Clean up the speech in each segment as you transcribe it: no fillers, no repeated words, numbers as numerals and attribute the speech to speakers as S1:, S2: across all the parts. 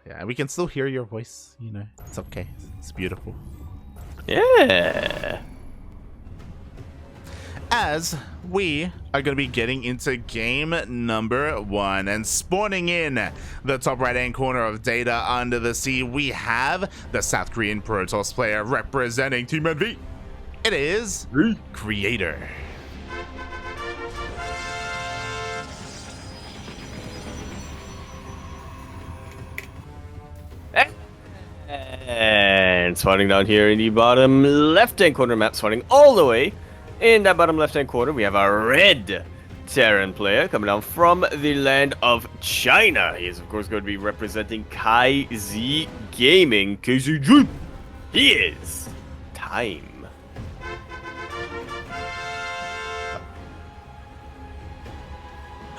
S1: Yeah. We can still hear your voice. You know, it's okay. It's beautiful.
S2: Yeah.
S1: As we are going to be getting into game number 1 and spawning in the top right hand corner of Data Under the Sea, we have the South Korean Protoss player representing Team NV. It is Creator.
S2: And spawning down here in the bottom left-hand corner map, spawning all the way in that bottom left-hand corner, we have our red Terran player coming down from the land of China. He is, of course, going to be representing KaiZ Gaming. KZG. He is Time.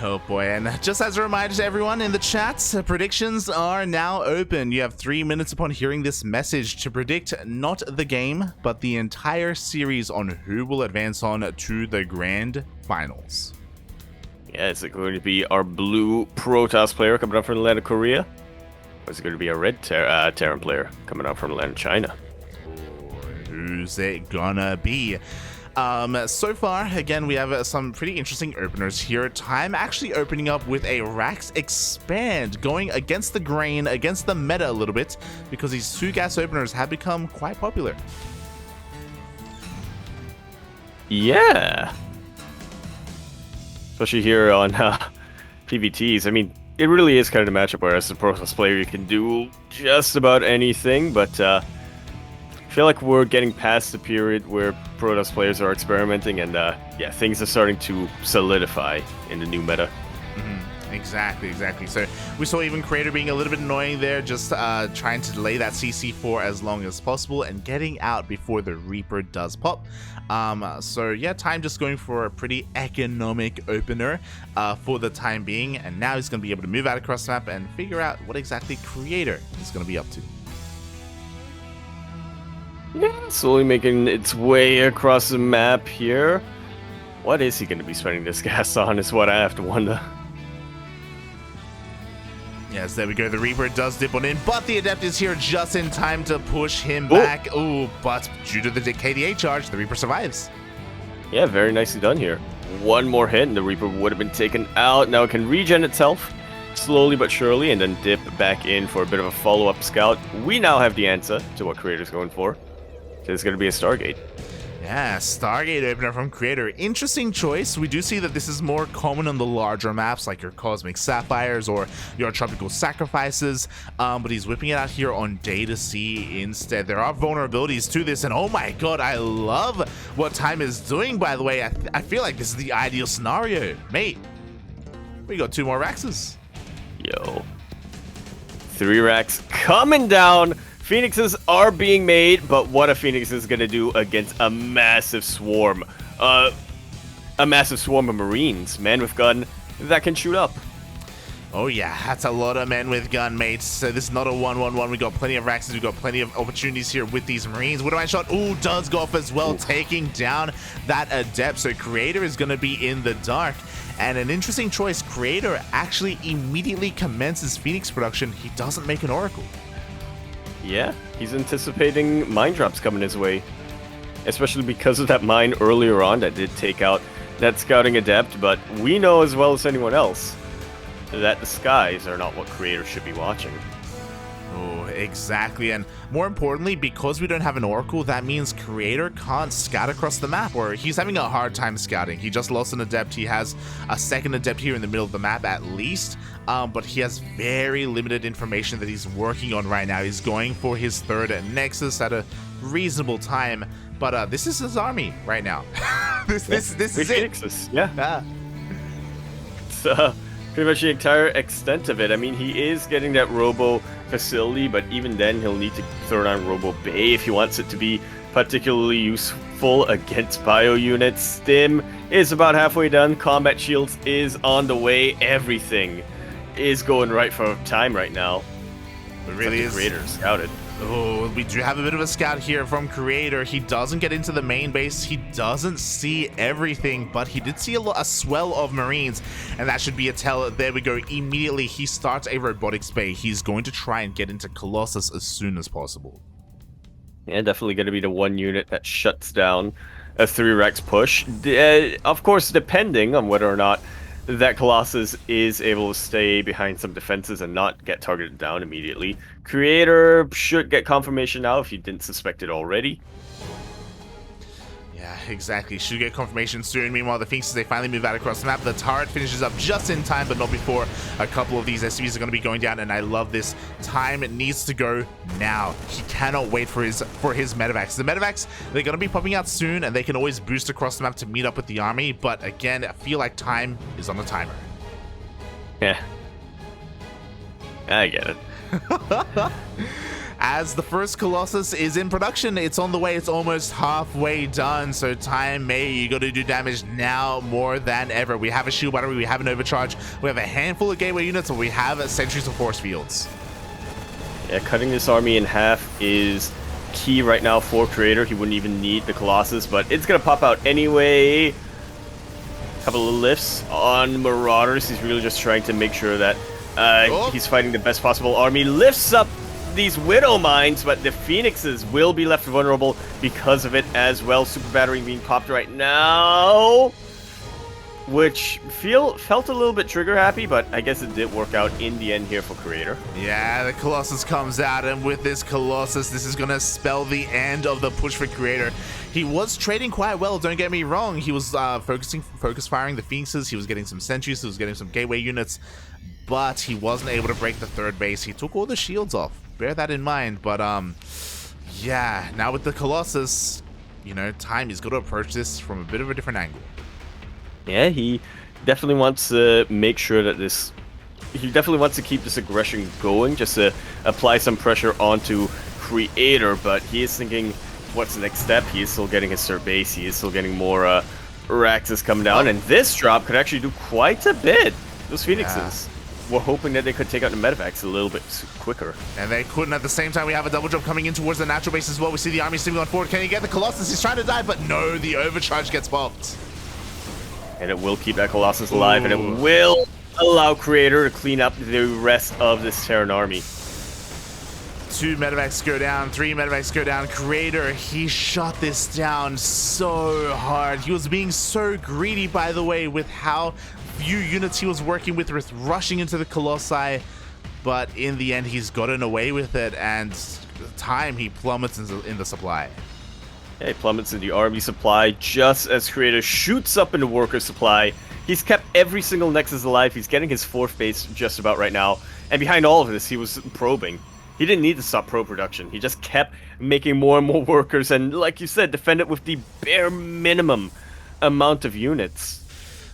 S1: Oh boy, and just as a reminder to everyone in the chats, predictions are now open. You have 3 minutes upon hearing this message to predict not the game, but the entire series on who will advance on to the grand finals.
S2: Yeah, is it going to be our blue Protoss player coming up from the land of Korea? Or is it going to be a red Terran player coming out from the land of China?
S1: Who's it gonna be? So far, again, we have some pretty interesting openers here. Time actually opening up with a Rax Expand, going against the grain, against the meta a little bit, because these 2 gas openers have become quite popular.
S2: Yeah. Especially here on PvTs. I mean, it really is kind of a matchup where as a Protoss player you can do just about anything, but I feel like we're getting past the period where Protoss players are experimenting, and yeah, things are starting to solidify in the new meta.
S1: Exactly. So we saw even Creator being a little bit annoying there, just trying to delay that CC for as long as possible and getting out before the Reaper does pop. So yeah, Time just going for a pretty economic opener for the time being, and now he's going to be able to move out across the map and figure out what exactly Creator is going to be up to.
S2: Yeah, slowly making its way across the map here. What is he going to be spending this gas on is what I have to wonder.
S1: Yes, there we go. The Reaper does dip on in, but the Adept is here just in time to push him back. Oh, but due to the KDA charge, the Reaper survives.
S2: Yeah, very nicely done here. One more hit and the Reaper would have been taken out. Now it can regen itself slowly but surely and then dip back in for a bit of a follow-up scout. We now have the answer to what Creator's going for. It's going to be a Stargate.
S1: Yeah, Stargate opener from Creator. Interesting choice. We do see that this is more common on the larger maps like your Cosmic Sapphires or your Tropical Sacrifices, but he's whipping it out here on Data Sea instead. There are vulnerabilities to this, and oh my god, I love what Time is doing, by the way. I feel like this is the ideal scenario. Mate, we got 2 more Raxes.
S2: Yo. 3 racks coming down. Phoenixes are being made, but what a Phoenix is going to do against a massive swarm. A massive swarm of Marines, men with gun, that can shoot up.
S1: Oh yeah, that's a lot of men with gun, mates. So this is not a 1-1-1. We got plenty of Raxes. We got plenty of opportunities here with these Marines. Widowmine shot, ooh, does go off as well, taking down that Adept. So Creator is going to be in the dark. And an interesting choice, Creator actually immediately commences Phoenix production. He doesn't make an Oracle.
S2: Yeah, he's anticipating mine drops coming his way. Especially because of that mine earlier on that did take out that scouting Adept, but we know as well as anyone else that the skies are not what Creator should be watching.
S1: Oh, exactly. And more importantly, because we don't have an Oracle, that means Creator can't scout across the map, or he's having a hard time scouting. He just lost an Adept. He has a second Adept here in the middle of the map at least, but he has very limited information that he's working on right now. He's going for his 3rd Nexus at a reasonable time, but this is his army right now. this is
S2: Phoenixes.
S1: it.
S2: Yeah. It's pretty much the entire extent of it. I mean, he is getting that Robo facility, but even then he'll need to throw down Robo Bay if he wants it to be particularly useful against bio units. Stim is about halfway done. Combat Shields is on the way. Everything is going right for Time right now.
S1: It really is.
S2: Creator scouted.
S1: Oh, we do have a bit of a scout here from Creator. He doesn't get into the main base. He doesn't see everything, but he did see a swell of Marines, and that should be a tell. There we go. Immediately, he starts a robotics bay. He's going to try and get into Colossus as soon as possible.
S2: Yeah, definitely going to be the one unit that shuts down a 3-Rex push. Of course, depending on whether or not that Colossus is able to stay behind some defenses and not get targeted down immediately. Creator should get confirmation now if you didn't suspect it already.
S1: Yeah, exactly. Should get confirmation soon. Meanwhile, the Phoenixes, they finally move out across the map. The turret finishes up just in time, but not before a couple of these SCVs are going to be going down, and I love this. Time needs to go now. He cannot wait for his medevacs. The medevacs, they're going to be popping out soon, and they can always boost across the map to meet up with the army, but again, I feel like time is on the timer.
S2: Yeah. I get it.
S1: As the first Colossus is in production, it's on the way, it's almost halfway done, so time May, you got to do damage now more than ever. We have a shield battery, we have an overcharge, we have a handful of gateway units, and we have sentries of force fields.
S2: Yeah, cutting this army in half is key right now for Creator. He wouldn't even need the Colossus, but it's going to pop out anyway. Couple of lifts on Marauders. He's really just trying to make sure that he's fighting the best possible army. Lifts up these Widow Mines, but the Phoenixes will be left vulnerable because of it as well. Super Battery being popped right now, which felt a little bit trigger happy, but I guess it did work out in the end here for Creator.
S1: Yeah, the Colossus comes out, and with this Colossus, this is going to spell the end of the push for Creator. He was trading quite well, don't get me wrong. He was focus firing the Phoenixes, he was getting some sentries, he was getting some gateway units, but he wasn't able to break the third base. He took all the shields off. Bear that in mind, but yeah, now with the Colossus, you know, time he's got to approach this from a bit of a different angle.
S2: Yeah, he definitely wants to make sure that he definitely wants to keep this aggression going, just to apply some pressure onto Creator, but he is thinking, what's the next step? He is still getting his third base, he is still getting more Raxes coming down, and this drop could actually do quite a bit. Those Phoenixes. We're hoping that they could take out the medevacs a little bit quicker.
S1: And they couldn't. At the same time, we have a double jump coming in towards the natural base as well. We see the army still going forward. Can he get the Colossus? He's trying to die, but no, the overcharge gets popped.
S2: And it will keep that Colossus alive, and it will allow Creator to clean up the rest of this Terran army.
S1: 2 medevacs go down, 3 medevacs go down. Creator, he shot this down so hard. He was being so greedy, by the way, with how few units he was working with rushing into the Colossi, but in the end he's gotten away with it, and time he plummets in the supply.
S2: Yeah, he plummets in the army supply just as Creator shoots up into worker supply. He's kept every single Nexus alive. He's getting his 4th base just about right now, and behind all of this he was probing. He didn't need to stop probe production. He just kept making more and more workers, and like you said, defend it with the bare minimum amount of units.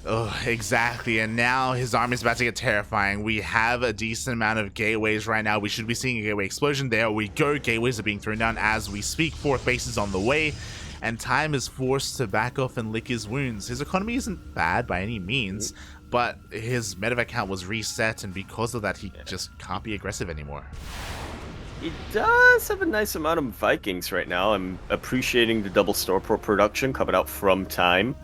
S1: Oh, exactly, and now his army is about to get terrifying. We have a decent amount of gateways right now. We should be seeing a gateway explosion. There we go. Gateways are being thrown down as we speak. 4th base is on the way, and time is forced to back off and lick his wounds. His economy isn't bad by any means, but his medevac count was reset, and because of that, he just can't be aggressive anymore.
S2: He does have a nice amount of Vikings right now. I'm appreciating the double Starport production coming out from time.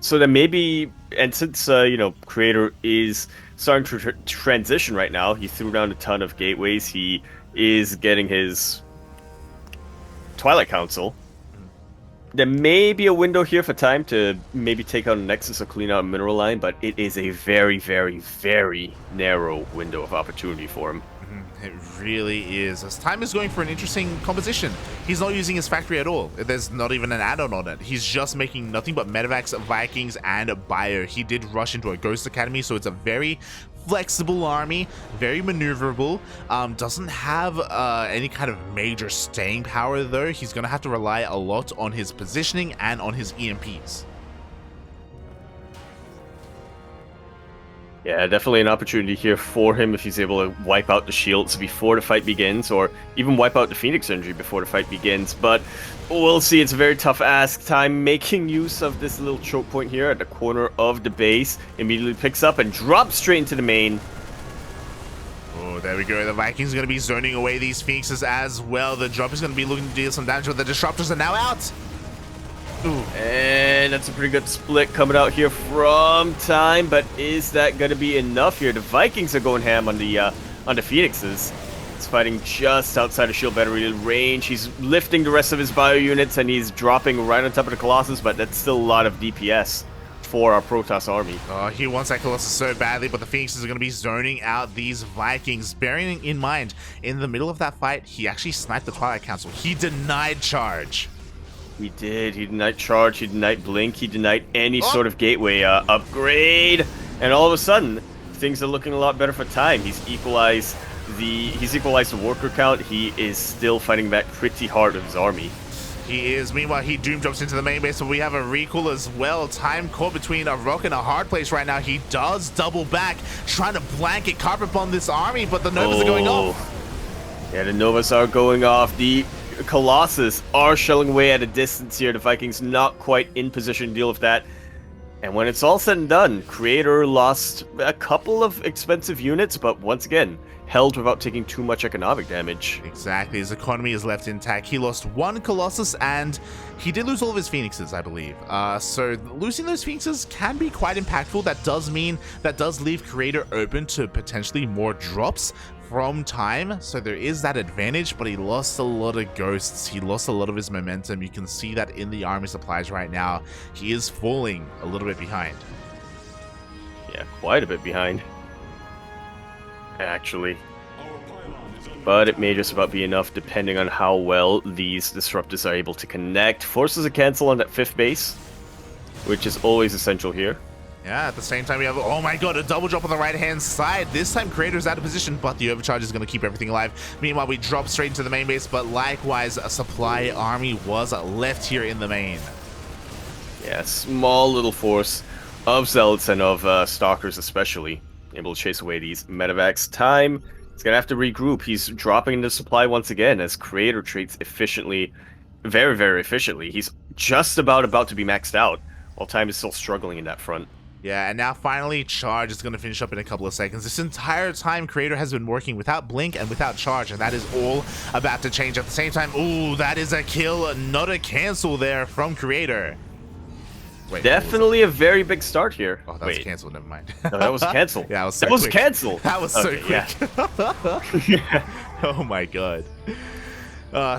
S2: So then maybe, and since, you know, Creator is starting to transition right now, he threw down a ton of gateways, he is getting his Twilight Council. There may be a window here for time to maybe take out a Nexus or clean out a mineral line, but it is a very, very, very narrow window of opportunity for him.
S1: It really is. As time is going for an interesting composition. He's not using his factory at all. There's not even an add-on on it. He's just making nothing but medevacs, Vikings, and bio. He did rush into a Ghost Academy, so it's a very flexible army, very maneuverable. Doesn't have any kind of major staying power, though. He's going to have to rely a lot on his positioning and on his EMPs.
S2: Yeah, definitely an opportunity here for him if he's able to wipe out the shields before the fight begins, or even wipe out the Phoenix Energy before the fight begins. But we'll see, it's a very tough ask. Time making use of this little choke point here at the corner of the base. Immediately picks up and drops straight into the main.
S1: Oh, there we go. The Vikings are going to be zoning away these Phoenixes as well. The drop is going to be looking to deal some damage, but the Disruptors are now out. Ooh.
S2: And that's a pretty good split coming out here from Time, but is that going to be enough here? The Vikings are going ham on the Phoenixes. He's fighting just outside of shield battery range. He's lifting the rest of his bio units, and he's dropping right on top of the Colossus, but that's still a lot of DPS for our Protoss army.
S1: Oh, he wants that Colossus so badly, but the Phoenixes are going to be zoning out these Vikings. Bearing in mind, in the middle of that fight, he actually sniped the Twilight Council. He denied charge.
S2: He did. He denied charge, he denied blink, he denied any sort of gateway upgrade, and all of a sudden, things are looking a lot better for Time. He's equalized the worker count. He is still fighting back pretty hard with his army.
S1: He is. Meanwhile, he doom drops into the main base, but we have a recall as well. Time caught between a rock and a hard place right now. He does double back, trying to blanket carpet bomb this army, but the Novas are going off.
S2: Yeah, the Novas are going off. The Colossus are shelling away at a distance here. The Vikings not quite in position to deal with that. And when it's all said and done, Creator lost a couple of expensive units, but once again, held without taking too much economic damage.
S1: Exactly, his economy is left intact. He lost one Colossus, and he did lose all of his Phoenixes, I believe. So losing those Phoenixes can be quite impactful. That does leave Creator open to potentially more drops from Time, so there is that advantage, but he lost a lot of ghosts. He lost a lot of his momentum. You can see that in the army supplies right now. He is falling a little bit behind.
S2: Yeah, quite a bit behind, actually. But it may just about be enough depending on how well these Disruptors are able to connect. Forces a cancel on that 5th base, which is always essential here.
S1: Yeah, at the same time we have, oh my god, a double drop on the right-hand side. This time Creator's out of position, but the overcharge is going to keep everything alive. Meanwhile, we drop straight into the main base, but likewise, a supply army was left here in the main.
S2: Yeah, small little force of Zealots and of Stalkers especially, able to chase away these medevacs. Time, he's going to have to regroup. He's dropping into supply once again as Creator trades efficiently, very, very efficiently. He's just about to be maxed out, while Time is still struggling in that front.
S1: Yeah, and now finally, Charge is going to finish up in a couple of seconds. This entire time, Creator has been working without Blink and without Charge, and that is all about to change at the same time. Ooh, that is a kill, not a cancel there from Creator. Wait,
S2: definitely a very big start here.
S1: Oh, that was canceled, never mind.
S2: No, that was canceled.
S1: Yeah, that
S2: was canceled.
S1: That was so quick.
S2: Yeah.
S1: Oh my god.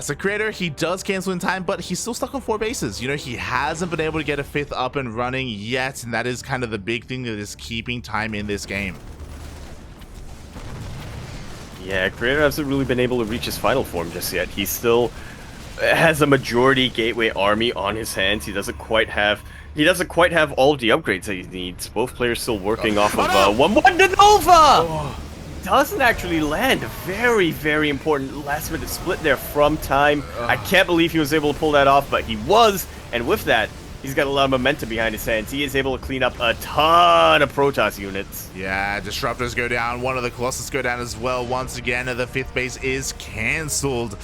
S1: So Creator, he does cancel in Time, but he's still stuck on 4 bases. You know, he hasn't been able to get a 5th up and running yet, and that is kind of the big thing that is keeping Time in this game.
S2: Yeah, Creator hasn't really been able to reach his final form just yet. He still has a majority gateway army on his hands. He doesn't quite have all of the upgrades that he needs. Both players still working off of 1-1 to Nova! Doesn't actually land. A very, very important last minute split there from Time. I can't believe he was able to pull that off, but he was, and with that, he's got a lot of momentum behind his hands. He is able to clean up a ton of Protoss units.
S1: Yeah, Disruptors go down. One of the Colossus go down as well. Once again, the 5th base is cancelled.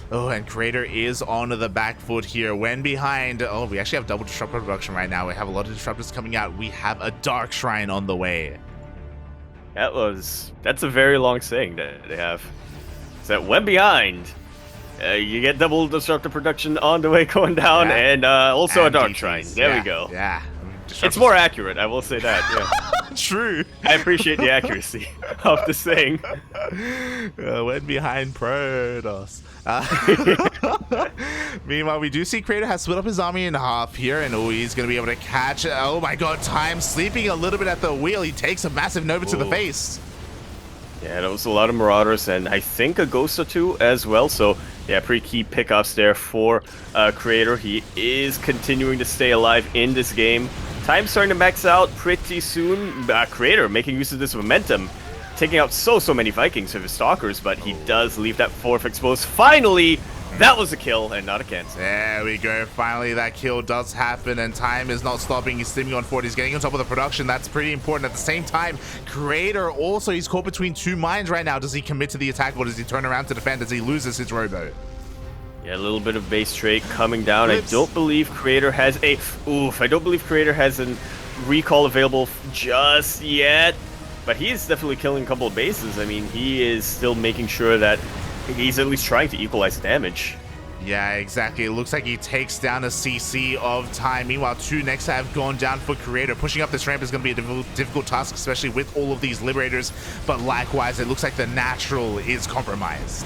S1: Oh, and Creator is on the back foot here. When behind, oh, we actually have double Disruptor production right now. We have a lot of Disruptors coming out. We have a Dark Shrine on the way.
S2: That's a very long saying that they have. So that when behind, you get double Disruptor production on the way going down, and also and a Dark Shrine. There we go.
S1: Yeah.
S2: It's more accurate, I will say that. Yeah.
S1: True.
S2: I appreciate the accuracy of the saying.
S1: When behind Protoss. Meanwhile, we do see Creator has split up his army in half here, and he's going to be able to catch. Oh my god, Time sleeping a little bit at the wheel. He takes a massive Nova to the face. Yeah,
S2: that was a lot of Marauders, and I think a Ghost or 2 as well. So, yeah, pretty key pickups there for Creator. He is continuing to stay alive in this game. Time's starting to max out pretty soon. Creator making use of this momentum, taking out so many Vikings with his Stalkers, but he does leave that 4th exposed. Finally, that was a kill and not a cancel.
S1: There we go. Finally, that kill does happen, and Time is not stopping. He's sleeping on 4. He's getting on top of the production. That's pretty important. At the same time, Creator also, he's caught between 2 mines right now. Does he commit to the attack, or does he turn around to defend as he loses his rowboat?
S2: Yeah, a little bit of base trait coming down. I don't believe Creator has a... I don't believe Creator has a recall available just yet. but he is definitely killing a couple of bases. I mean, he is still making sure that he's at least trying to equalize damage.
S1: Yeah, exactly. It looks like he takes down a CC of time. Meanwhile, 2 next have gone down for Creator. Pushing up this ramp is going to be a difficult task, especially with all of these Liberators. But likewise, it looks like the natural is compromised.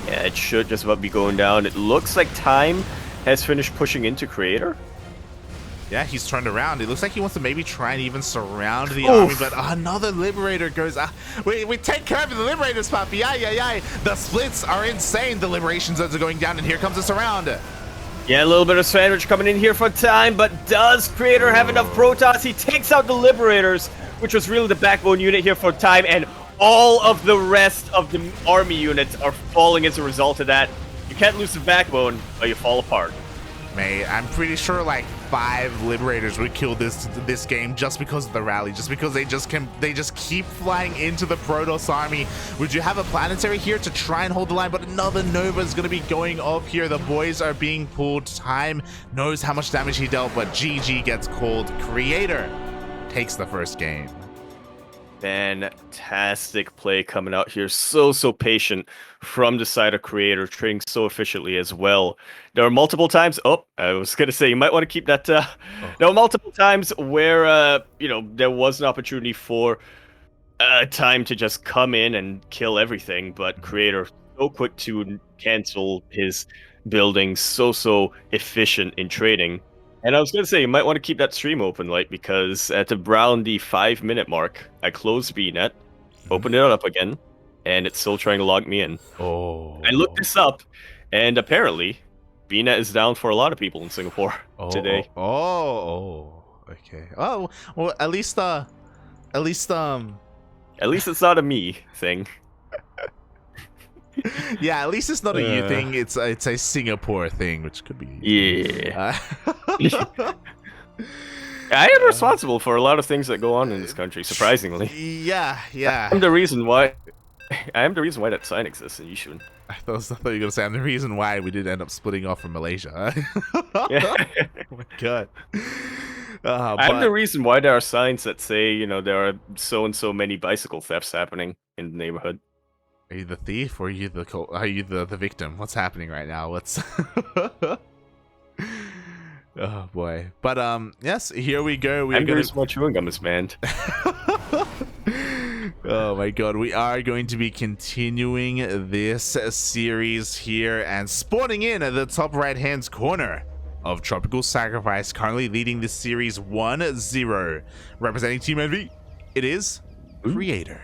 S2: Yeah, it should just about be going down. It looks like Time has finished pushing into Creator.
S1: Yeah, he's turned around. It looks like he wants to maybe try and even surround the army, but another Liberator goes... we take care of the Liberators, Papi. Yeah. The splits are insane. The Liberation Zones are going down, and here comes a surround.
S2: Yeah, a little bit of sandwich coming in here for Time, but does Creator have enough Protoss? He takes out the Liberators, which was really the backbone unit here for Time, and all of the rest of the army units are falling as a result of that. You can't lose the backbone, but you fall apart.
S1: Mate, I'm pretty sure like 5 Liberators would kill this game just because of the rally, just because they just keep flying into the Protoss army. Would you have a planetary here to try and hold the line? But another Nova is going to be going off here. The boys are being pulled. Time knows how much damage he dealt, but GG gets called. Creator takes the first game.
S2: Fantastic play coming out here. So patient from the side of Creator, trading so efficiently as well. There are multiple times... Oh, I was going to say, you might want to keep that... There were multiple times where, there was an opportunity for Time to just come in and kill everything, but Creator so quick to cancel his building, so efficient in trading. And I was going to say, you might want to keep that stream open, like, because at around the 5-minute mark, I closed VNet, opened it up again, and it's still trying to log me in. I looked this up, and apparently, VNet is down for a lot of people in Singapore today.
S1: Okay. Oh, well, at least it's
S2: not a me thing.
S1: Yeah, at least it's not a you thing. It's a Singapore thing, which could be.
S2: Yeah. I am responsible for a lot of things that go on in this country, surprisingly.
S1: Yeah.
S2: I'm the reason why that sign exists, and you shouldn't.
S1: I thought you were going to say I'm the reason why we did end up splitting off from Malaysia.
S2: Yeah.
S1: Oh my god.
S2: I'm the reason why there are signs that say, there are so and so many bicycle thefts happening in the neighborhood.
S1: Are you the thief or are you the victim? What's happening right now? What's oh boy. But yes, here we go.
S2: I'm the reason why chewing gum is banned.
S1: Oh my god, we are going to be continuing this series here and spawning in at the top right hand corner of Tropical Sacrifice, currently leading this series 1-0. Representing Team Envy, it is Creator.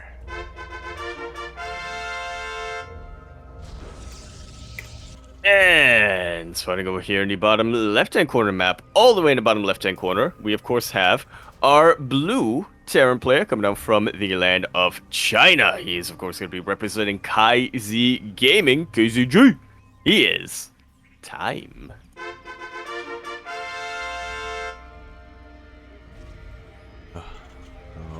S2: And spawning over here in the bottom left-hand corner map, all the way in the bottom left-hand corner, we of course have our blue Terran player coming down from the land of China. He is of course going to be representing KZ Gaming, KZG. He is Time.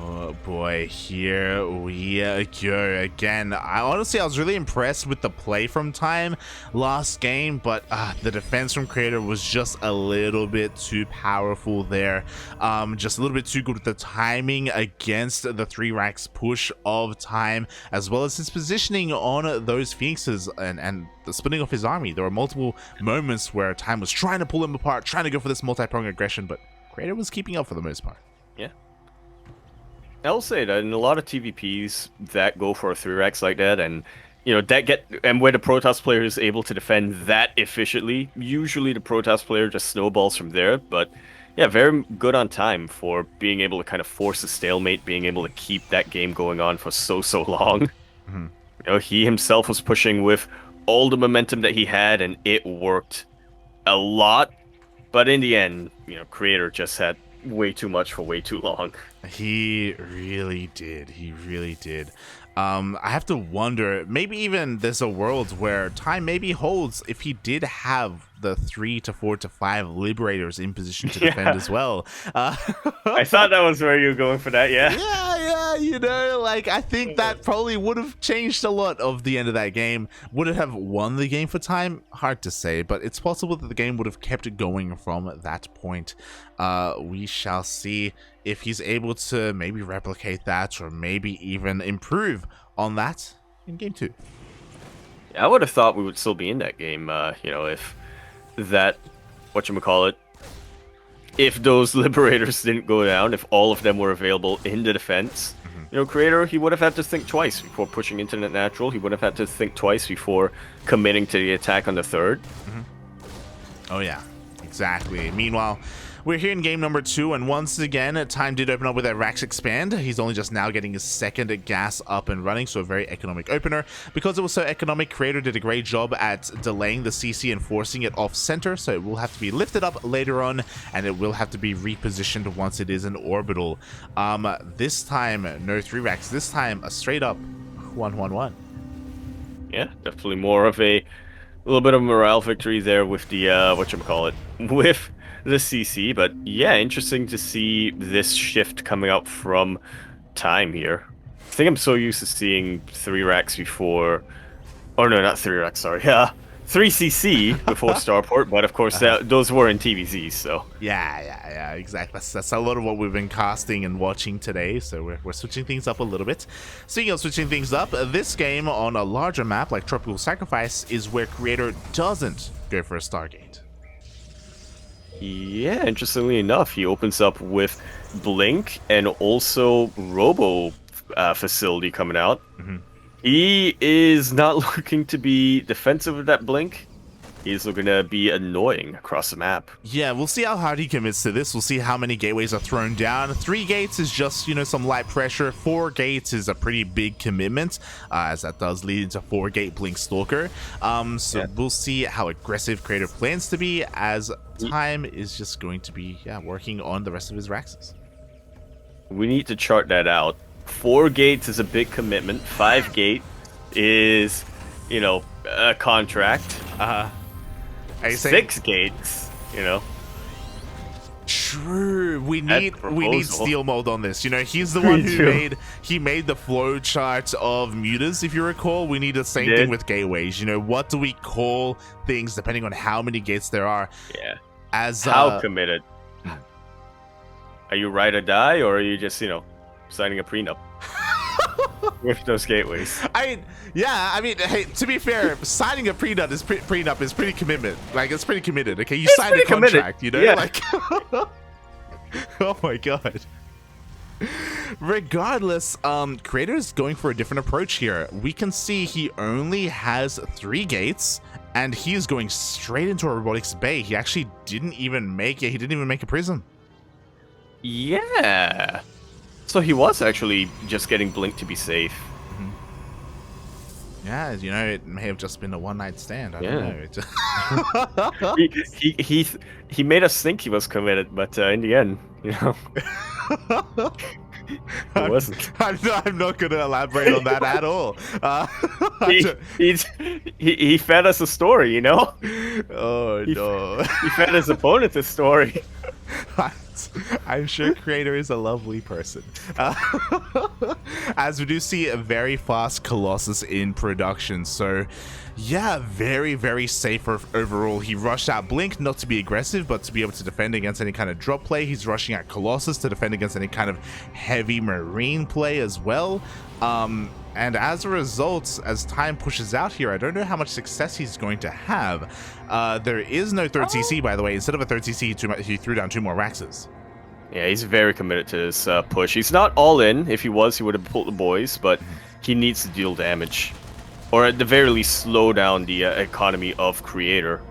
S1: Oh boy, here we go again. I was really impressed with the play from Time last game, but the defense from Creator was just a little bit too powerful there. Just a little bit too good with the timing against the 3 racks push of Time, as well as his positioning on those Phoenixes and the splitting off his army. There were multiple moments where Time was trying to pull him apart, trying to go for this multi-pronged aggression, but Creator was keeping up for the most part.
S2: Yeah. I'll say that in a lot of TVPs that go for a 3x like that, and where the Protoss player is able to defend that efficiently, usually the Protoss player just snowballs from there. But yeah, very good on Time for being able to kind of force a stalemate, being able to keep that game going on for so long. Mm-hmm. He himself was pushing with all the momentum that he had, and it worked a lot. But in the end, Creator just had way too much for way too long.
S1: He really did. I have to wonder, maybe even there's a world where Time maybe holds if he did have the 3 to 4 to 5 Liberators in position to defend as well.
S2: I thought that was where you were going for that, yeah.
S1: Yeah, you know, like, I think that probably would have changed a lot of the end of that game. Would it have won the game for time? Hard to say, but it's possible that the game would have kept it going from that point. We shall see if he's able to maybe replicate that or maybe even improve on that in game 2.
S2: I would have thought we would still be in that game, you know, if that, whatchamacallit, if those Liberators didn't go down, if all of them were available in the defense, you know, Creator, he would have had to think twice before pushing into the natural. He would have had to think twice before committing to the attack on the third.
S1: Oh, yeah, exactly. Meanwhile, we're here in game number 2, and once again, time did open up with that Rax Expand. He's only just now getting his second gas up and running, so a very economic opener. Because it was so economic, Creator did a great job at delaying the CC and forcing it off center, so it will have to be lifted up later on, and it will have to be repositioned once it is in orbital. This time, no 3 racks. This time, a straight up 1-1-1.
S2: Yeah, definitely more of a little bit of morale victory there with the, whatchamacallit, with the CC, but yeah, interesting to see this shift coming out from time here. I think I'm so used to seeing 3 racks before, oh no, not 3 racks, sorry, 3 CC before Starport, but of course those were in TVZ, so.
S1: Yeah, exactly. That's a lot of what we've been casting and watching today, so we're switching things up a little bit. Speaking of switching things up, this game on a larger map like Tropical Sacrifice is where Creator doesn't go for a Stargate.
S2: Yeah, interestingly enough, he opens up with Blink and also Robo facility coming out. He is not looking to be defensive with that Blink. He's looking to be annoying across the map.
S1: Yeah, we'll see how hard he commits to this. We'll see how many gateways are thrown down. 3 gates is just, you know, some light pressure. 4 gates is a pretty big commitment, as that does lead into 4-gate Blink Stalker. We'll see how aggressive Creator plans to be, as time is just going to be working on the rest of his Raxes.
S2: We need to chart that out. 4 gates is a big commitment. 5 gate is, you know, a contract. 6 gates, you know.
S1: True. We need Steel Mold on this. You know, he's the one who made the flow chart of mutas, if you recall. We need the same thing with gateways. You know, what do we call things depending on how many gates there are?
S2: Yeah.
S1: As
S2: how committed? Are you ride or die, or are you just, you know, signing a prenup with those gateways?
S1: I mean, hey, to be fair, signing a prenup is pretty commitment. Like, it's pretty committed. Okay, you sign a contract, you know, like. Oh my god. Regardless, Creator's going for a different approach here. We can see he only has 3 gates, and he's going straight into a robotics bay. He actually didn't even make it. He didn't even make a prism.
S2: Yeah. So he was actually just getting Blink to be safe.
S1: Yeah, you know, it may have just been a one-night stand. I don't know.
S2: He made us think he was committed, but in the end, you know, he wasn't.
S1: I'm not going to elaborate on that at all.
S2: He fed us a story, you know.
S1: Oh no!
S2: He fed his opponent a story.
S1: I'm sure Creator is a lovely person. As we do see a very fast Colossus in production, so yeah, very, very safe overall. He rushed out Blink, not to be aggressive, but to be able to defend against any kind of drop play. He's rushing out Colossus to defend against any kind of heavy Marine play as well. And as a result, as time pushes out here, I don't know how much success he's going to have. There is no third CC, by the way. Instead of a third CC, he threw down 2 more Raxes.
S2: Yeah, he's very committed to this push. He's not all in. If he was, he would have pulled the boys, but he needs to deal damage. Or at the very least, slow down the economy of Creator.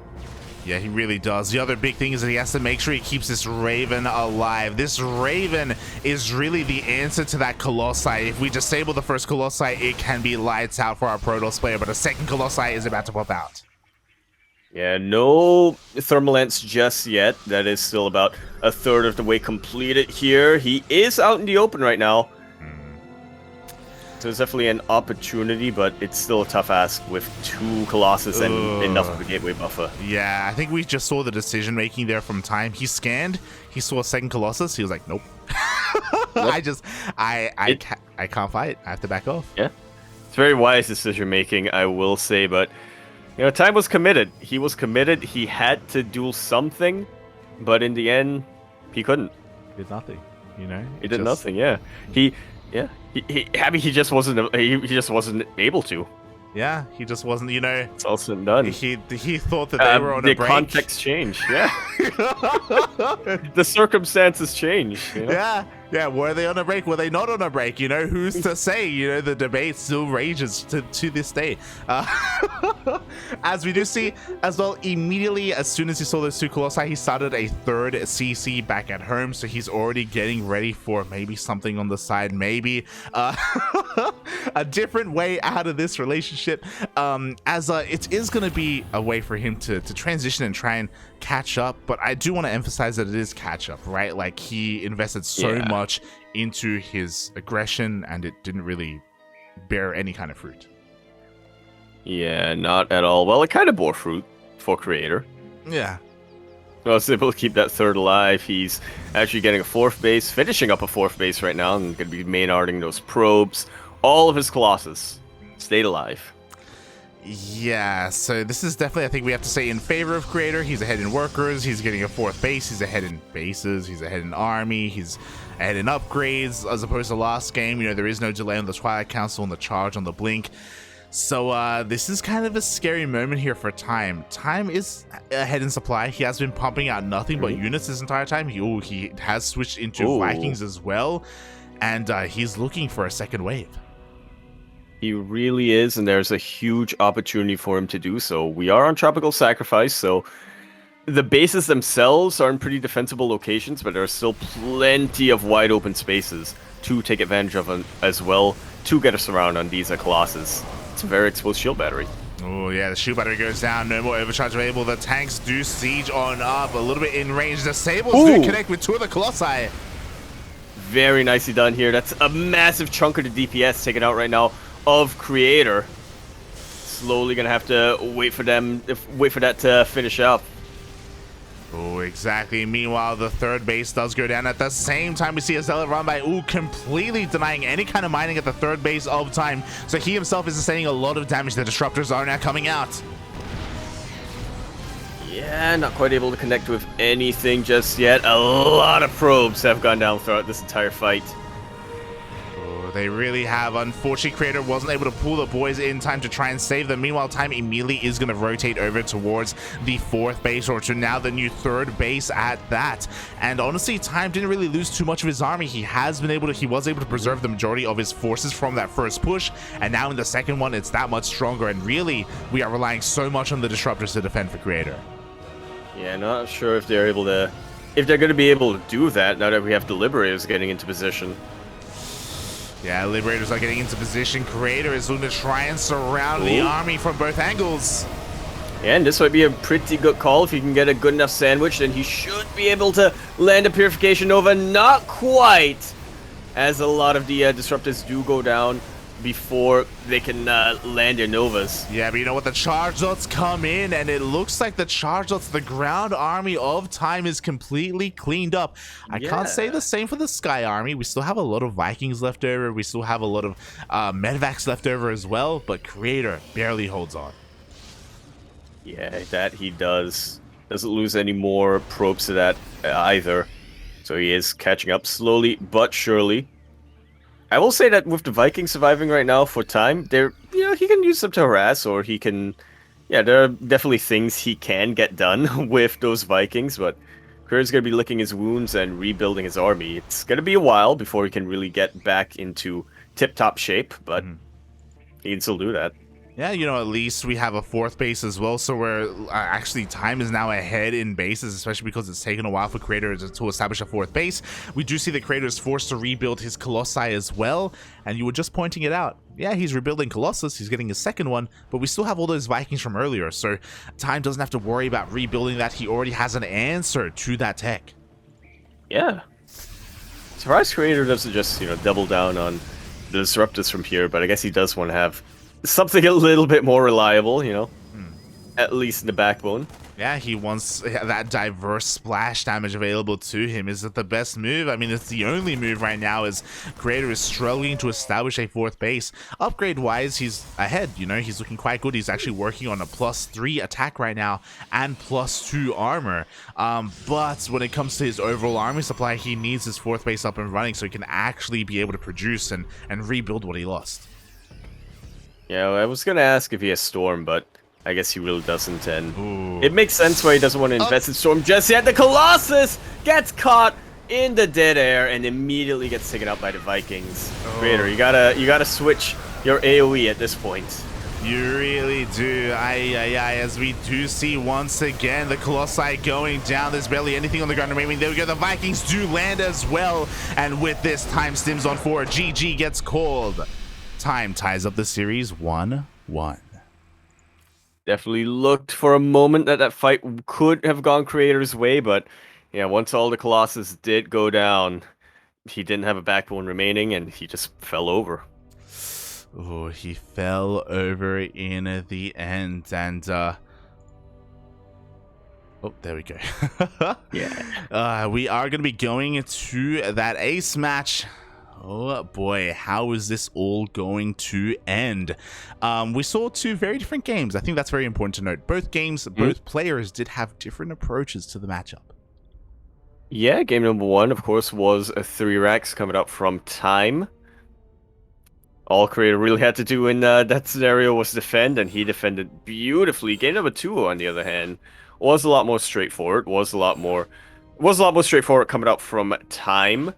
S1: Yeah, he really does. The other big thing is that he has to make sure he keeps this Raven alive. This Raven is really the answer to that Colossi. If we disable the first Colossi, it can be lights out for our Protoss player, but a second Colossi is about to pop out.
S2: Yeah, no Thermal Lance just yet. That is still about a third of the way completed here. He is out in the open right now. So it's definitely an opportunity, but it's still a tough ask with 2 Colossus and enough of a gateway buffer.
S1: Yeah, I think we just saw the decision making there from Time. He scanned, he saw a second Colossus, he was like, nope. I can't fight. I have to back off.
S2: Yeah. It's very wise decision making, I will say, but you know, Time was committed. He was committed. He had to do something, but in the end, he couldn't.
S1: He did nothing, you know?
S2: He did nothing, yeah. He just wasn't able to.
S1: Yeah, he just wasn't, you know.
S2: It's all said and done.
S1: He thought that they were on a break.
S2: The context changed, yeah. The circumstances changed. You know?
S1: Yeah. Were they on a break? Were they not on a break? You know, who's to say? You know, the debate still rages to this day. As we do see as well, immediately as soon as he saw those 2 Colossi, he started a 3rd CC back at home. So he's already getting ready for maybe something on the side, maybe a different way out of this relationship. It is going to be a way for him to transition and try and catch up, but I do want to emphasize that it is catch up, right? Like, he invested so much into his aggression and it didn't really bear any kind of fruit.
S2: Yeah, not at all. Well, it kind of bore fruit for Creator.
S1: Yeah.
S2: I was able to keep that 3rd alive. He's actually getting a 4th base, finishing up a 4th base right now, and going to be main-arting those probes. All of his Colossus stayed alive.
S1: Yeah, so this is definitely, I think we have to say, in favor of Creator. He's ahead in workers, he's getting a 4th base, he's ahead in bases, he's ahead in army, he's ahead in upgrades, as opposed to last game. You know, there is no delay on the Twilight Council and the charge on the Blink. So this is kind of a scary moment here for Time. Time is ahead in supply. He has been pumping out nothing but units this entire time. He has switched into Vikings as well, and he's looking for a second wave.
S2: He really is, and there's a huge opportunity for him to do so. We are on Tropical Sacrifice, so the bases themselves are in pretty defensible locations, but there are still plenty of wide open spaces to take advantage of as well to get us around on these Colossus. It's a very exposed shield battery.
S1: Oh yeah, the shield battery goes down. No more overcharge available. The tanks do siege on up. A little bit in range. The Sables do connect with 2 of the Colossi.
S2: Very nicely done here. That's a massive chunk of the DPS taken out right now of Creator. Slowly gonna have to wait for that to finish up.
S1: Oh, exactly. Meanwhile, the 3rd base does go down. At the same time, we see a Zealot run by completely denying any kind of mining at the 3rd base of Time. So he himself is sustaining a lot of damage. The disruptors are now coming out.
S2: Yeah, not quite able to connect with anything just yet. A lot of probes have gone down throughout this entire fight.
S1: They really have. Unfortunately, Creator wasn't able to pull the boys in time to try and save them. Meanwhile, Time immediately is going to rotate over towards the 4th base, or to now the new 3rd base at that. And honestly, Time didn't really lose too much of his army. He was able to preserve the majority of his forces from that first push, and now in the second one, it's that much stronger. And really, we are relying so much on the disruptors to defend for Creator.
S2: Yeah, not sure if they're going to be able to do that now that we have the Liberators getting into position.
S1: Yeah, Liberators are getting into position. Creator is going to try and surround the army from both angles.
S2: And this might be a pretty good call. If he can get a good enough sandwich, then he should be able to land a Purification Nova. Not quite, as a lot of the Disruptors do go down before they can land their Novas.
S1: Yeah, but you know what? The Charge Dots come in, and it looks like the Charge Dots, the ground army of Time, is completely cleaned up. I can't say the same for the Sky Army. We still have a lot of Vikings left over. We still have a lot of Medvacs left over as well, but Creator barely holds on.
S2: Yeah, that he does. Doesn't lose any more probes to that either. So he is catching up slowly but surely. I will say that with the Vikings surviving right now for Time, he can use them to harass, or he can... Yeah, there are definitely things he can get done with those Vikings, but Creator's going to be licking his wounds and rebuilding his army. It's going to be a while before he can really get back into tip-top shape, but he can still do that.
S1: Yeah, you know, at least we have a 4th base as well, so we're actually Time is now ahead in bases, especially because it's taken a while for Creator to establish a 4th base. We do see the Creator is forced to rebuild his Colossi as well, and you were just pointing it out. Yeah, he's rebuilding Colossus, he's getting his second one, but we still have all those Vikings from earlier, so Time doesn't have to worry about rebuilding that. He already has an answer to that tech.
S2: Yeah. Surprise Creator doesn't just, double down on disrupt us from here, but I guess he does want to have something a little bit more reliable, you know? At least in the backbone.
S1: Yeah, he wants that diverse splash damage available to him. Is it the best move? I mean, it's the only move right now, as Creator is struggling to establish a fourth base. Upgrade-wise, he's ahead, you know, he's looking quite good. He's actually working on a +3 attack right now and +2 armor. But when it comes to his overall army supply, he needs his fourth base up and running so he can actually be able to produce and rebuild what he lost.
S2: Yeah, I was going to ask if he has Storm, but I guess he really doesn't, and it makes sense why he doesn't want to invest in Storm just yet. The Colossus gets caught in the dead air and immediately gets taken out by the Vikings. Creator, you gotta switch your AoE at this point.
S1: You really do. As we do see once again the Colossi going down. There's barely anything on the ground remaining. There we go. The Vikings do land as well, and with this, time stims on 4. GG gets called. Time ties up the series 1-1.
S2: Definitely looked for a moment that that fight could have gone Creator's way, but yeah, once all the Colossus did go down, he didn't have a backbone remaining, and he just fell over.
S1: Oh, he fell over in the end, and oh, there we go.
S2: Yeah.
S1: We are going to be going to that ace match. Oh boy, how is this all going to end? We saw 2 very different games. I think that's very important to note. Both games, both players did have different approaches to the matchup.
S2: Yeah, game number 1, of course, was a 3 racks coming up from time. All Creator really had to do in that scenario was defend, and he defended beautifully. Game number 2, on the other hand, was a lot more straightforward. Was a lot more straightforward coming up from time.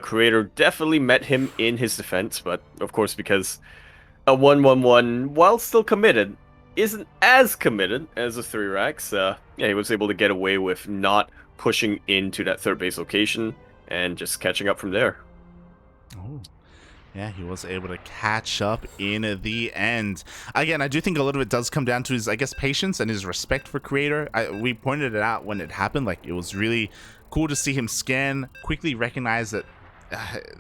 S2: Creator definitely met him in his defense, but of course, because a 1-1-1, while still committed, isn't as committed as a 3 racks. Yeah, he was able to get away with not pushing into that third base location and just catching up from there.
S1: Oh. Yeah, he was able to catch up in the end. Again, I do think a little bit does come down to his, I guess, patience and his respect for Creator. We pointed it out when it happened. Like, it was really cool to see him scan, quickly recognize that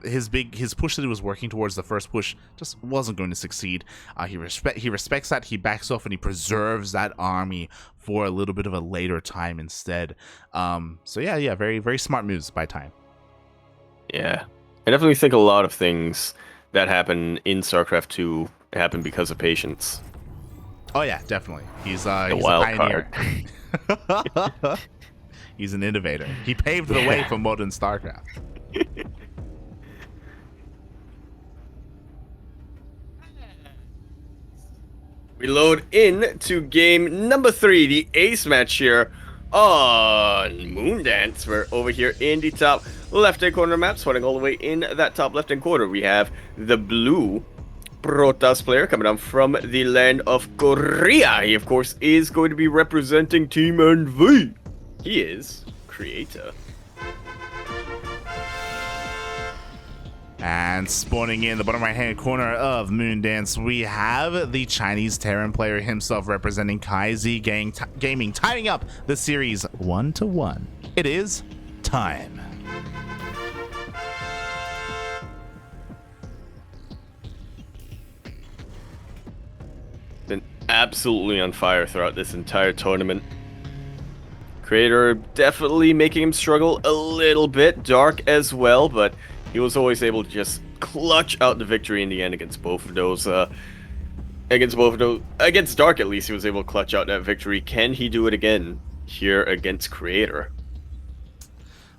S1: his push that he was working towards, the first push, just wasn't going to succeed. He respects that. He backs off and he preserves that army for a little bit of a later time instead. So yeah, very, very smart moves by time.
S2: Yeah. I definitely think a lot of things that happen in StarCraft 2 happen because of patience.
S1: Oh yeah, definitely. He's a
S2: wild
S1: pioneer. He's an innovator. He paved the way for modern StarCraft.
S2: We load in to game number 3, the ace match here on Moondance. We're over here in the top left-hand corner map, sweating all the way in that top left-hand corner. We have the blue Protoss player coming down from the land of Korea. He, of course, is going to be representing Team NV. He is Creator.
S1: And spawning in the bottom right-hand corner of Moondance, we have the Chinese Terran player himself representing KaiZ Gaming, tying up the series 1-1. It is time.
S2: Been absolutely on fire throughout this entire tournament. Creator definitely making him struggle a little bit. Dark as well, but he was always able to just clutch out the victory in the end against both of those. Against Dark, at least, he was able to clutch out that victory. Can he do it again here against Creator?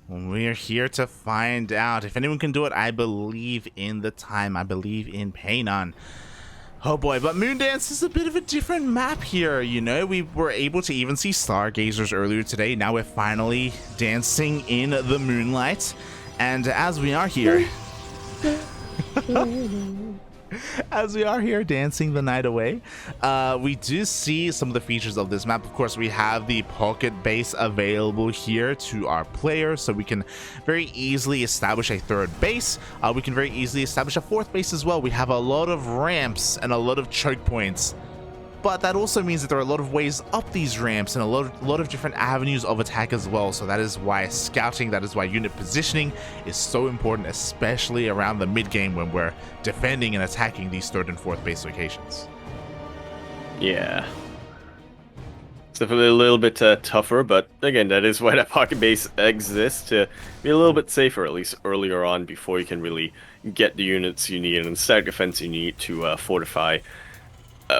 S1: We're here to find out. If anyone can do it, I believe in the time. I believe in Paynon. Oh boy, but Moondance is a bit of a different map here, you know? We were able to even see Stargazers earlier today. Now we're finally dancing in the moonlight. And as we are here... as we are here dancing the night away, we do see some of the features of this map. Of course, we have the pocket base available here to our players, so we can very easily establish a third base. We can very easily establish a fourth base as well. We have a lot of ramps and a lot of choke points. but that also means that there are a lot of ways up these ramps and a lot of different avenues of attack as well. So that is why scouting, that is why unit positioning is so important, especially around the mid game when we're defending and attacking these 3rd and 4th base locations.
S2: Yeah. It's definitely a little bit tougher, but again, that is why that pocket base exists, to be a little bit safer, at least earlier on, before you can really get the units you need and static defense you need to fortify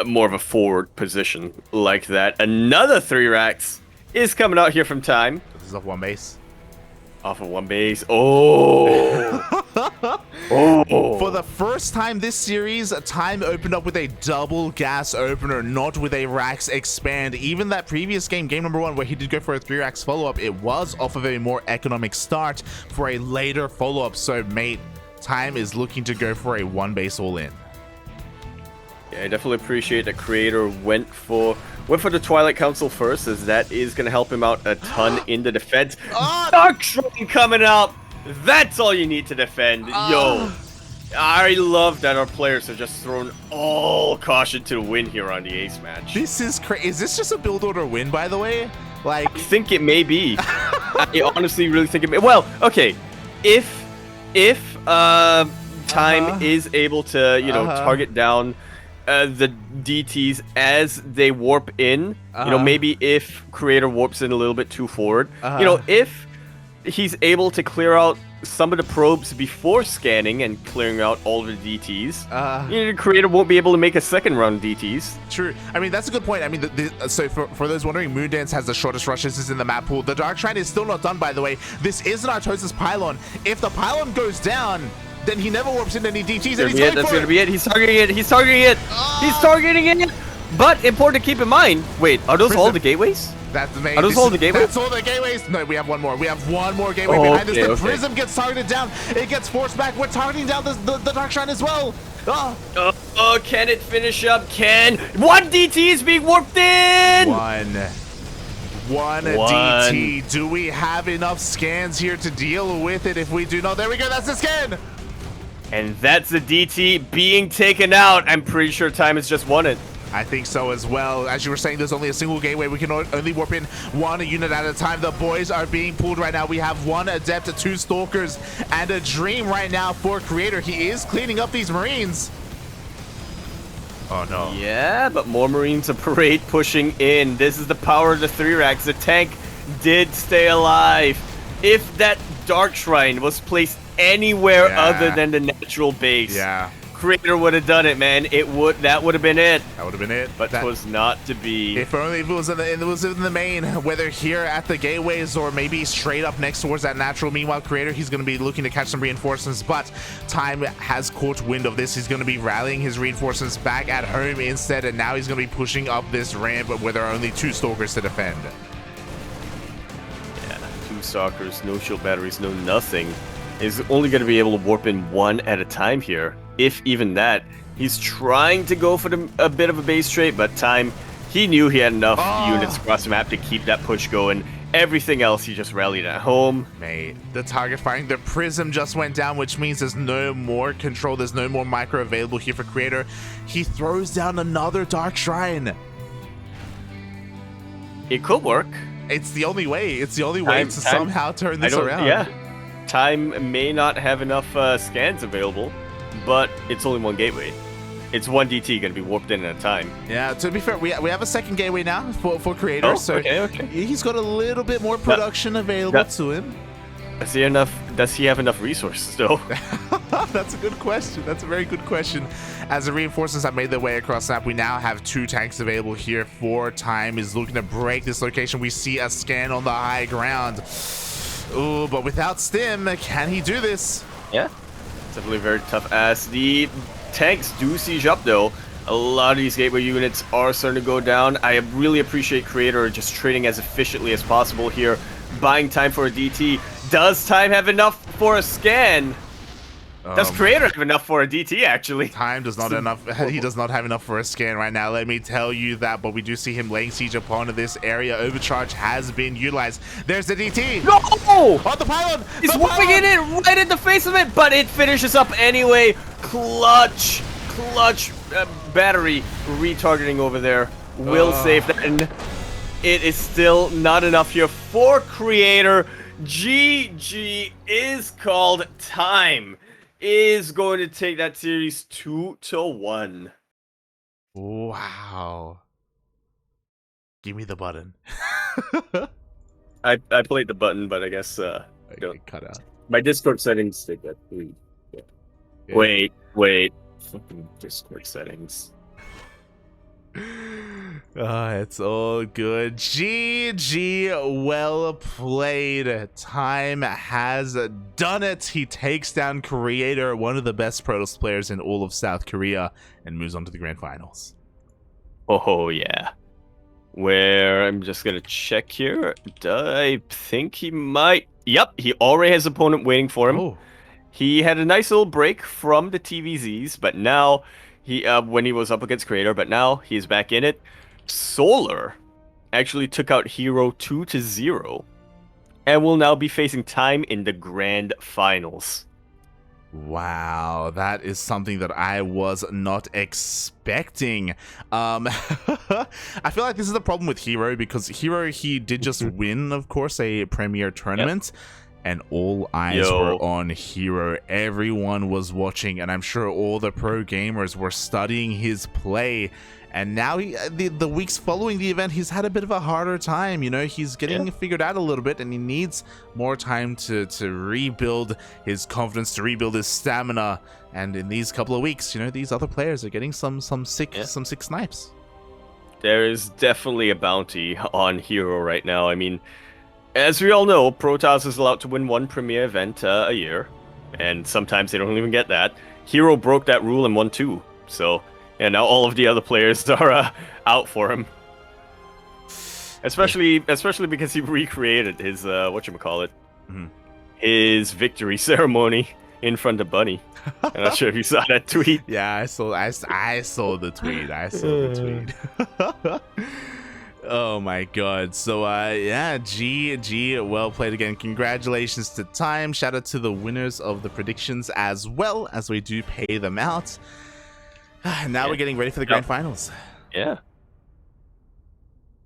S2: more of a forward position like that. Another 3 racks is coming out here from Time.
S1: This is off 1 base.
S2: Off of 1 base. Oh! Oh!
S1: For the first time this series, Time opened up with a double gas opener, not with a racks expand. Even that previous game, game number 1, where he did go for a 3 racks follow-up, it was off of a more economic start for a later follow-up. So, mate, Time is looking to go for a 1 base all-in.
S2: Yeah, I definitely appreciate that Creator went for the Twilight Council first, as that is going to help him out a ton in the defense. Dark Shrine coming out! That's all you need to defend. Yo, I love that our players have just thrown all caution to the wind here on the ace match.
S1: This is crazy. Is this just a build order win, by the way? Like,
S2: I think it may be. I honestly really think it may. Well, okay, if Time is able to, you know, target down the DTs as they warp in, you know, maybe if Creator warps in a little bit too forward, you know, if he's able to clear out some of the probes before scanning and clearing out all of the DTs, you know, the Creator won't be able to make a second round DTs.
S1: True. I mean, that's a good point. I mean, so for those wondering, Moondance has the shortest rushes in the map pool. The Dark Shrine is still not done, by the way. This is Nartosis Pylon. If the Pylon goes down, then he never warps into any DTs, and he's going
S2: That's
S1: for
S2: gonna be it. He's targeting it. He's targeting it. He's targeting it. But important to keep in mind. Wait, are those all the gateways?
S1: That's the main.
S2: Are those all the gateways?
S1: That's all the gateways. No, we have one more. We have one more gateway behind this. The Prism gets targeted down. It gets forced back. We're targeting down the Dark Shrine as well.
S2: Oh, can it finish up? One DT is being warped in.
S1: One DT. Do we have enough scans here to deal with it? If we do not, there we go. That's the scan.
S2: And that's the DT being taken out. I'm pretty sure Time has just won it.
S1: I think so as well. As you were saying, there's only a single gateway. We can only warp in 1 unit at a time. The boys are being pulled right now. We have 1 Adept, 2 Stalkers, and a Dream right now for Creator. He is cleaning up these Marines. Oh, no.
S2: Yeah, but more Marines of Parade pushing in. This is the power of the 3 racks. The tank did stay alive. If that Dark Shrine was placed anywhere other than the natural base, Creator would have done it, man. That would have been it.
S1: That would have been it.
S2: But that was not to be.
S1: If only it was in the main, whether here at the gateways or maybe straight up next towards that natural. Meanwhile, Creator, he's going to be looking to catch some reinforcements, but Time has caught wind of this. He's going to be rallying his reinforcements back at home instead, and now he's going to be pushing up this ramp where there are only 2 Stalkers to defend.
S2: Yeah, 2 Stalkers, no shield batteries, no nothing. Is only going to be able to warp in 1 at a time here, if even that. He's trying to go for a bit of a base trade, but Time, he knew he had enough units across the map to keep that push going. Everything else, he just rallied at home.
S1: Mate, the target firing, the Prism just went down, which means there's no more control. There's no more micro available here for Creator. He throws down another Dark Shrine.
S2: It could work.
S1: It's the only way. It's the only way to somehow turn this around.
S2: Yeah. Time may not have enough scans available, but it's only 1 gateway. It's 1 DT going to be warped in at a time.
S1: Yeah, to be fair, we have a second gateway now for Creator, so he's got a little bit more production available to him.
S2: Does he have enough resources, though?
S1: That's a good question. That's a very good question. As the reinforcements have made their way across the map, we now have 2 tanks available here. 4 Time is looking to break this location. We see a scan on the high ground. Ooh, but without Stim, can he do this?
S2: Yeah, it's definitely very tough as the tanks do siege up, though. A lot of these gateway units are starting to go down. I really appreciate Creator just trading as efficiently as possible here, buying time for a DT. Does Time have enough for a scan? Does Creator have enough for a DT, actually?
S1: Time does not enough. He does not have enough for a scan right now, let me tell you that. But we do see him laying siege upon this area. Overcharge has been utilized. There's the DT.
S2: No!
S1: On the pylon!
S2: He's whooping it right in the face of it, but it finishes up anyway. Clutch battery retargeting over there will save that, and it is still not enough here for Creator. GG is called. Time is going to take that series 2-1.
S1: Wow. Give me the button.
S2: I played the button, but I guess
S1: Okay, cut out.
S2: my Discord settings did that. Yeah.
S1: Yeah.
S2: Wait. Fucking Discord settings.
S1: It's all good. GG, well played. Time has done it. He takes down Creator, one of the best Protoss players in all of South Korea, and moves on to the grand finals.
S2: Oh yeah. Where I'm just gonna check here. I think he might. Yep, he already has opponent waiting for him.
S1: Oh.
S2: He had a nice little break from the TVZs, but now he when he was up against Creator, but now he's back in it. Solar actually took out Hero 2-0 and will now be facing Time in the grand finals.
S1: Wow, that is something that I was not expecting. I feel like this is the problem with Hero, because Hero, he did just win, of course, a premier tournament. Yep. And all eyes were on Hero. Everyone was watching, and I'm sure all the pro gamers were studying his play. And now the weeks following the event, he's had a bit of a harder time. You know, he's getting figured out a little bit, and he needs more time to rebuild his confidence, to rebuild his stamina. And in these couple of weeks, you know, these other players are getting some sick snipes. There
S2: is definitely a bounty on Hero right now. I mean, as we all know, Protoss is allowed to win one premier event a year, and sometimes they don't even get that. Hero broke that rule and won 2, so and now all of the other players are out for him. Especially because he recreated his whatchamacallit, his victory ceremony in front of Bunny. I'm not sure if you saw that tweet.
S1: Yeah, I saw the tweet. Oh my god. So yeah, GG, well played again. Congratulations to Time. Shout out to the winners of the predictions as well, as we do pay them out. Now we're getting ready for the grand finals.
S2: Yeah.